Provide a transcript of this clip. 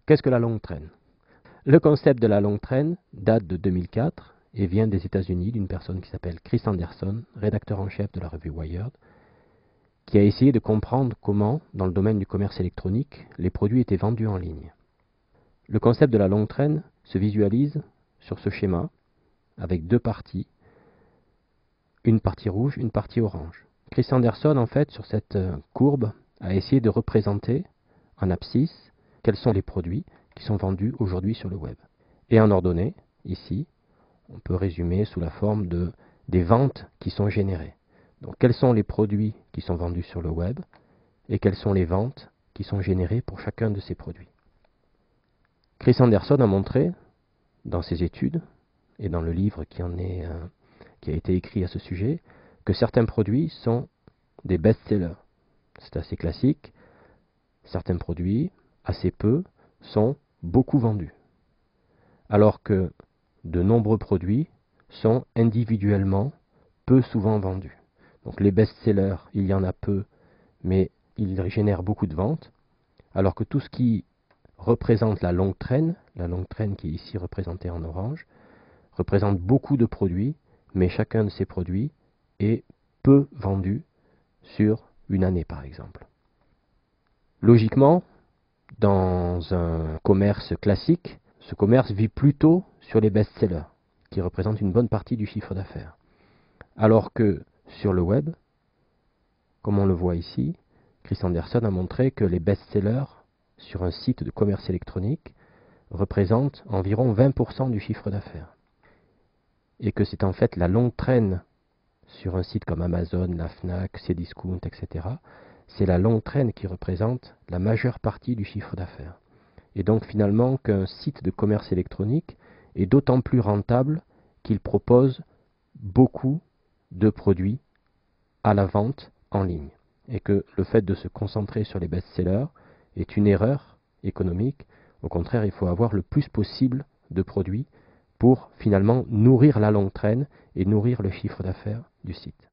Qu'est-ce que la longue traîne? Le concept de la longue traîne date de 2004 et vient des États-Unis d'une personne qui s'appelle Chris Anderson, rédacteur en chef de la revue Wired, qui a essayé de comprendre comment, dans le domaine du commerce électronique, les produits étaient vendus en ligne. Le concept de la longue traîne se visualise sur ce schéma avec deux parties, une partie rouge, une partie orange. Chris Anderson, en fait, sur cette courbe, a essayé de représenter en abscisse quels sont les produits qui sont vendus aujourd'hui sur le web. Et en ordonnée, ici, on peut résumer sous la forme des ventes qui sont générées. Donc, quels sont les produits qui sont vendus sur le web et quelles sont les ventes qui sont générées pour chacun de ces produits. Chris Anderson a montré, dans ses études et dans le livre qui a été écrit à ce sujet, que certains produits sont des best-sellers. C'est assez classique. Certains produits, assez peu, sont beaucoup vendus. Alors que de nombreux produits sont individuellement peu souvent vendus. Donc les best-sellers, il y en a peu, mais ils génèrent beaucoup de ventes. Alors que tout ce qui représente la longue traîne qui est ici représentée en orange, représente beaucoup de produits, mais chacun de ces produits est peu vendu sur une année par exemple. Logiquement, dans un commerce classique, ce commerce vit plutôt sur les best-sellers, qui représentent une bonne partie du chiffre d'affaires. Alors que sur le web, comme on le voit ici, Chris Anderson a montré que les best-sellers sur un site de commerce électronique représentent environ 20% du chiffre d'affaires. Et que c'est en fait la longue traîne sur un site comme Amazon, la Fnac, Cdiscount, etc. C'est la longue traîne qui représente la majeure partie du chiffre d'affaires. Et donc finalement qu'un site de commerce électronique est d'autant plus rentable qu'il propose beaucoup de produits à la vente en ligne. Et que le fait de se concentrer sur les best-sellers est une erreur économique. Au contraire, il faut avoir le plus possible de produits pour finalement nourrir la longue traîne et nourrir le chiffre d'affaires du site.